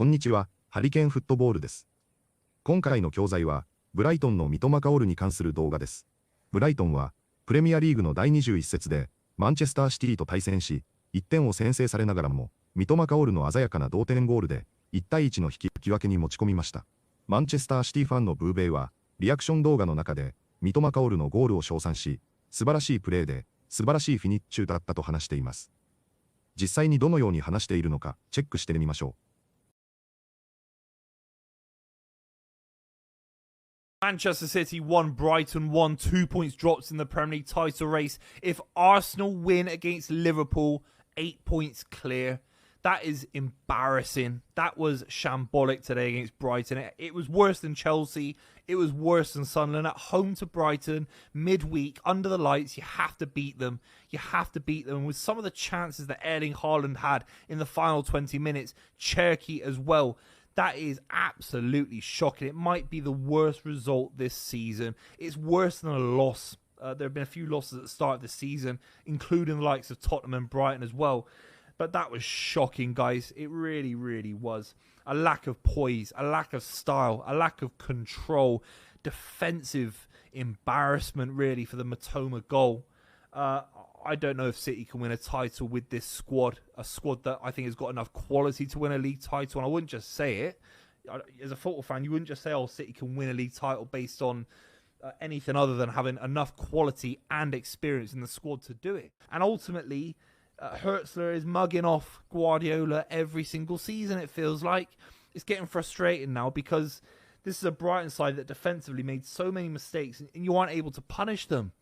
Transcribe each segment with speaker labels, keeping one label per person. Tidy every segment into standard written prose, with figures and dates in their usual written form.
Speaker 1: こんにちは、ハリケーンフットボールです。今回の教材は、ブライトンの三笘薫に関する動画です。ブライトンは、プレミアリーグの第21節で、マンチェスターシティと対戦し、1点を先制されながらも、三笘薫の鮮やかな同点ゴールで、1対1の引き分けに持ち込みました。マンチェスターシティファンのブーベイは、リアクション動画の中で、三笘薫のゴールを称賛し、素晴らしいプレーで、素晴らしいフィニッシュだったと話しています。実際にどのように話しているのか、チェックしてみましょう。
Speaker 2: Manchester City 1, Brighton 1, 2 points drops in the Premier League title race. If Arsenal win against Liverpool, 8 points clear. That is embarrassing. That was shambolic today against Brighton. It was worse than Chelsea. It was worse than Sunderland. At home to Brighton, midweek, under the lights, you have to beat them. You have to beat them. And with some of the chances that Erling Haaland had in the final 20 minutes, Cherky as well, that is absolutely shocking. It might be the worst result this season. It's worse than a loss. There have been a few losses at the start of the season, including the likes of Tottenham and Brighton as well. But that was shocking, guys. It really, really was. A lack of poise, a lack of style, a lack of control. Defensive embarrassment, really, for the Matoma goal. I don't know if City can win a title with this squad. A squad that I think has got enough quality to win a league title. And I wouldn't just say it. As a football fan, you wouldn't just say, oh, City can win a league title based on anything other than having enough quality and experience in the squad to do it. And ultimately, Hertzler is mugging off Guardiola every single season, it feels like. It's getting frustrating now because this is a Brighton side that defensively made so many mistakes and you aren't able to punish them.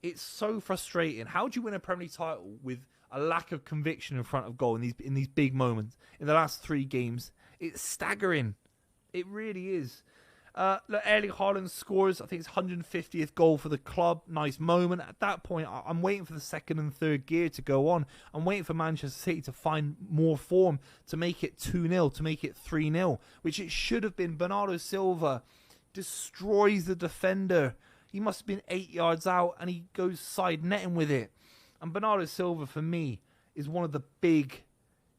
Speaker 2: It's so frustrating. How do you win a Premier League title with a lack of conviction in front of goal in these big moments? In the last 3 games, it's staggering. It really is. Look, Erling Haaland scores, I think it's 150th goal for the club. Nice moment. At that point, I'm waiting for the second and third gear to go on. I'm waiting for Manchester City to find more form to make it 2-0, to make it 3-0, which it should have been. Bernardo Silva destroys the defender. He must have been 8 yards out and he goes side netting with it. And Bernardo Silva, for me, is one of the big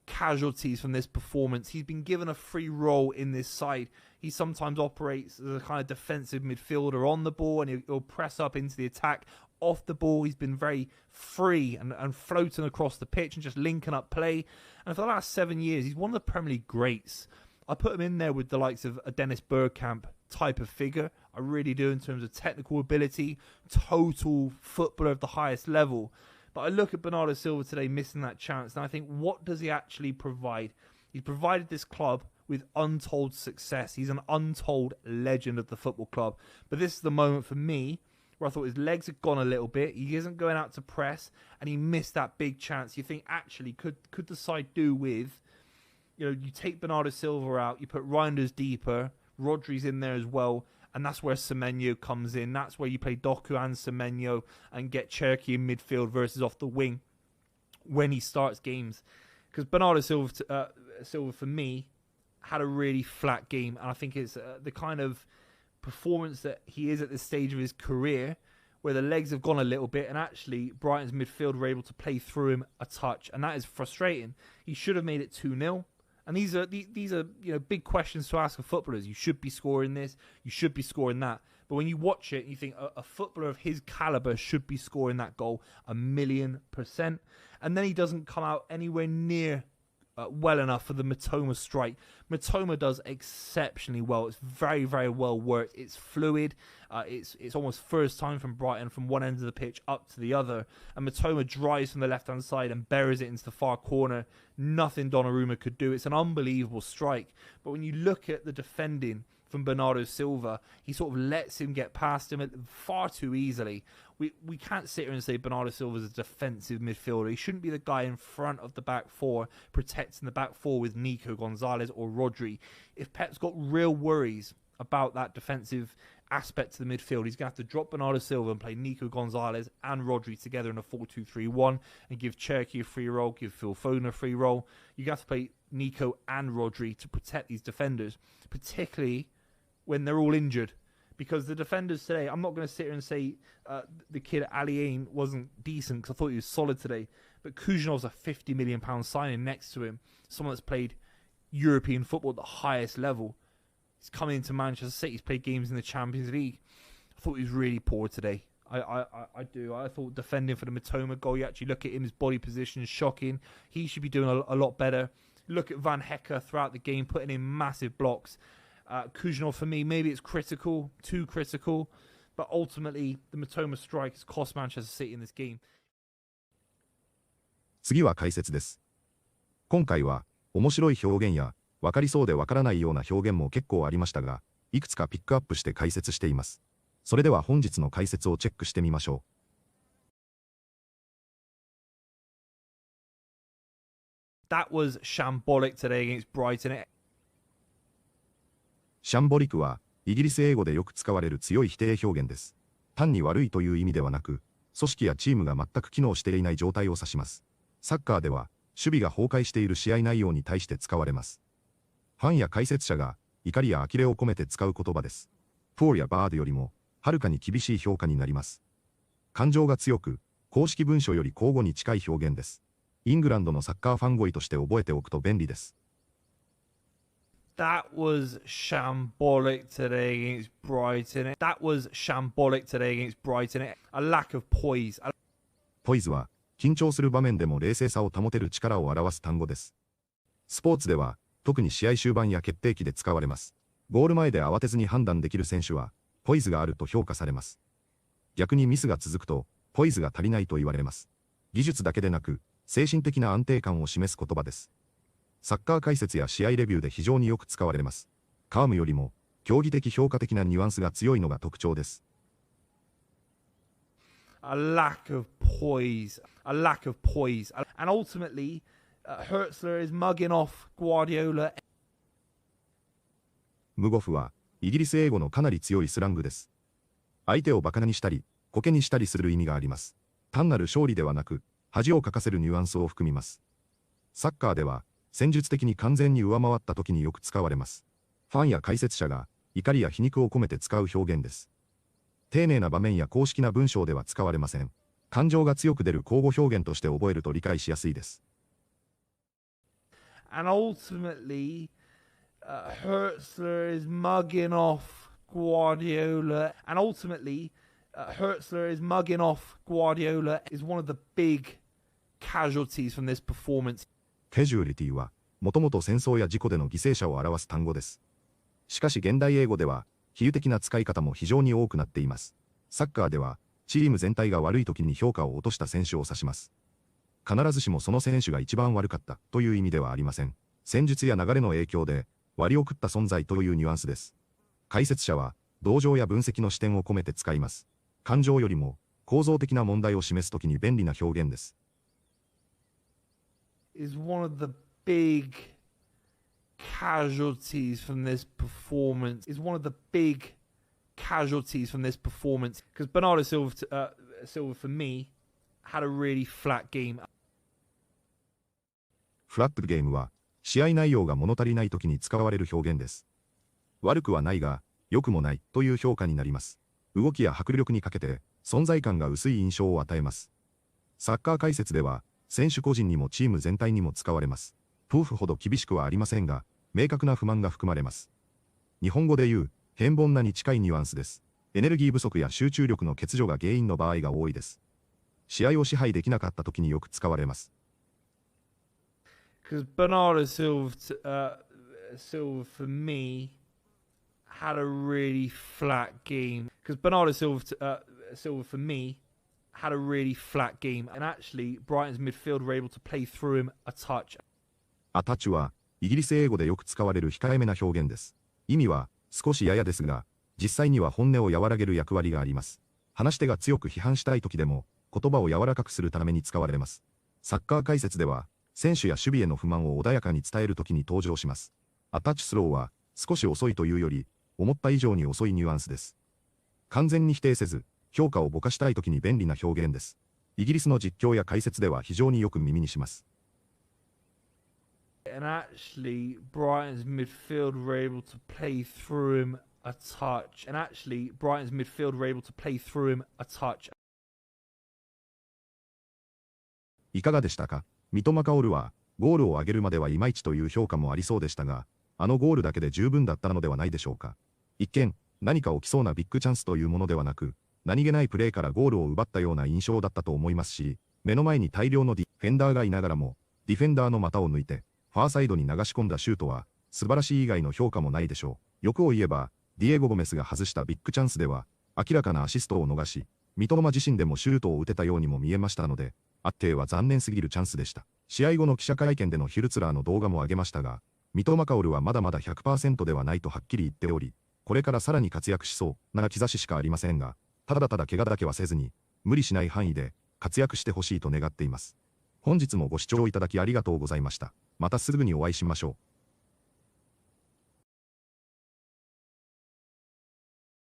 Speaker 2: casualties from this performance. He's been given a free role in this side. He sometimes operates as a kind of defensive midfielder on the ball and he'll press up into the attack off the ball. He's been very free and floating across the pitch and just linking up play. And for the last 7 years, he's one of the Premier League greats. I put him in there with the likes of a Dennis Bergkamp type of figure. I really do, in terms of technical ability, total footballer of the highest level. But I look at Bernardo Silva today missing that chance and I think, what does he actually provide? He's provided this club with untold success. He's an untold legend of the football club. But this is the moment for me where I thought his legs had gone a little bit. He isn't going out to press and he missed that big chance. You think, actually, could the side do with, you take Bernardo Silva out, you put Reinders deeper, Rodri's in there as well, and that's where Semenyo comes in. That's where you play Doku and Semenyo and get Cherky in midfield versus off the wing when he starts games. Because Bernardo Silva, for me, had a really flat game. And I think it's the kind of performance that he is at this stage of his career where the legs have gone a little bit and actually Brighton's midfield were able to play through him a touch. And that is frustrating. He should have made it 2-0. And these are big questions to ask of footballers. You should be scoring this. You should be scoring that. But when you watch it, you think a footballer of his caliber should be scoring that goal 1,000,000%. And then he doesn't come out anywhere near well enough for the Matoma strike. Matoma does exceptionally well. It's very, very well worked. It's fluid. It's almost first time from Brighton from one end of the pitch up to the other. And Matoma drives from the left-hand side and buries it into the far corner. Nothing Donnarumma could do. It's an unbelievable strike. But when you look at the defending from Bernardo Silva, he sort of lets him get past him far too easily. We can't sit here and say Bernardo Silva is a defensive midfielder. He shouldn't be the guy in front of the back four, protecting the back four with Nico Gonzalez or Rodri. If Pep's got real worries about that defensive aspect to the midfield, he's going to have to drop Bernardo Silva and play Nico Gonzalez and Rodri together in a 4-2-3-1 and give Cherky a free role, give Phil Foden a free role. You have to play Nico and Rodri to protect these defenders, particularly when they're all injured. Because the defenders today, I'm not going to sit here and say the kid Ali Ain wasn't decent because I thought he was solid today. But Kujanov's a £50 million signing next to him. Someone that's played European football at the highest level. He's come into Manchester City, he's played games in the Champions League. I thought he was really poor today. I do. I thought defending for the Mitoma goal, you actually look at him, his body position is shocking. He should be doing a lot better. Look at Van Hecke throughout the game, putting in massive blocks. Kuznov, for me, maybe it's critical, too critical, but ultimately the Mitoma strike has cost Manchester City in this game.
Speaker 1: 次は解説です。今回は面白い表現や分かりそうで分からないような表現も結構ありましたが、いくつかピックアップして解説しています。それでは本日の解説をチェックしてみましょ
Speaker 2: う。That was shambolic today against Brighton.
Speaker 1: シャンボリクはイギリス英語でよく使われる強い否定表現です。単に悪いという意味ではなく、組織やチームが全く機能していない状態を指します。サッカーでは守備が崩壊している試合内容に対して使われます。ファンや解説者が怒りや呆れを込めて使う言葉です。poorや bad よりもはるかに厳しい評価になります。感情が強く、公式文書より口語に近い表現です。イングランドのサッカーファン語彙として覚えておくと便利です。
Speaker 2: That was shambolic today against Brighton. That was shambolic today against Brighton. A lack of poise.
Speaker 1: ポイズは緊張する場面でも冷静さを保てる力を表す単語です。スポーツでは特に試合終盤や決定機で使われます。ゴール前で慌てずに判断できる選手はポイズがあると評価されます。逆にミスが続くとポイズが足りないと言われます。技術だけでなく精神的な安定感を示す言葉です。サッカー解説や試合レビューで非常によく使われます。カームよりも競技的評価的なニュアンスが強いのが特徴です。
Speaker 2: A lack of poise. A lack of poise. And ultimately, Hertzler is mugging off Guardiola.
Speaker 1: ムゴフはイギリス英語のかなり強いスラングです。相手をバカにしたり、コケにしたりする意味があります。単なる勝利ではなく、恥をかかせるニュアンスを含みます。サッカーでは、戦術的に完全に上回った時によく使われます。ファンや解説者が怒りや皮肉を込めて使う表現です。丁寧な場面や公式な文章では使われません。感情が強く出る口語表現として覚えると理解しやすいです。
Speaker 2: And ultimately, Hertzler is mugging off Guardiola. And ultimately, Hertzler is mugging off Guardiola is one of the big casualties from this performance.
Speaker 1: ケジュアリティは、もともと戦争や事故での犠牲者を表す単語です。しかし現代英語では、比喩的な使い方も非常に多くなっています。サッカーでは、チーム全体が悪い時に評価を落とした選手を指します。必ずしもその選手が一番悪かったという意味ではありません。戦術や流れの影響で、割を食った存在というニュアンスです。解説者は、同情や分析の視点を込めて使います。感情よりも、構造的な問題を示すときに便利な表現です。
Speaker 2: Is one of the big casualties from this performance. Is one of the big casualties from this performance. Because Bernardo Silva, for me, had a really flat game.
Speaker 1: フラットゲームは、試合内容が物足りないときに使われる表現です。悪くはないが、良くもないという評価になります。動きや迫力にかけて、存在感が薄い印象を与えます。サッカー解説では、選手個人にもチーム全体にも使われます。プーフほど厳しくはありませんが、明確な不満が含まれます。日本語で言う、変凡なに近いニュアンスです。エネルギー不足や集中力の欠如が原因の場合が多いです。試合を支配できなかった時によく使われます。
Speaker 2: Because Bernardo Silva, for me, had a really flat game. Because Bernardo Silva, for me, had a really flat game. And actually, Brighton's midfield were able to play through him a touch.
Speaker 1: アタッチは、イギリス英語でよく使われる控えめな表現です。意味は、少しややですが、実際には本音を和らげる役割があります。話し手が強く批判したい時でも、言葉を柔らかくするために使われます。サッカー解説では、選手や守備への不満を穏やかに伝える時に登場します。アタッチスローは、少し遅いというより、思った以上に遅いニュアンスです。完全に否定せず、評価をぼかしたい時に便利な表現です。イギリスの実況や解説では非常によく耳にします。
Speaker 2: And actually, Brighton's midfield were able to play through him a touch. And actually, Brighton's midfield were able to play through him a touch.
Speaker 1: いかがでしたか？三笘薫は、ゴールを挙げるまではいまいちという評価もありそうでしたが、あのゴールだけで十分だったのではないでしょうか。一見、何か起きそうなビッグチャンスというものではなく、何気ないプレーからゴールを奪ったような印象だったと思いますし、目の前に大量のディフェンダーがいながらも、ディフェンダーの股を抜いて、ファーサイドに流し込んだシュートは、素晴らしい以外の評価もないでしょう。欲を言えば、ディエゴ・ゴメスが外したビッグチャンスでは、明らかなアシストを逃し、三笘自身でもシュートを打てたようにも見えましたので、あっては残念すぎるチャンスでした。試合後の記者会見でのヒルツラーの動画も上げましたが、三笘薫はまだまだ 100% ではないとはっきり言っており、これからさらに活躍しそうな兆ししかありませんが、ただただ怪我だけはせずに、無理しない範囲で活躍してほしいと願っています。本日もご視聴いただきありがとうございました。またすぐにお会いしましょう。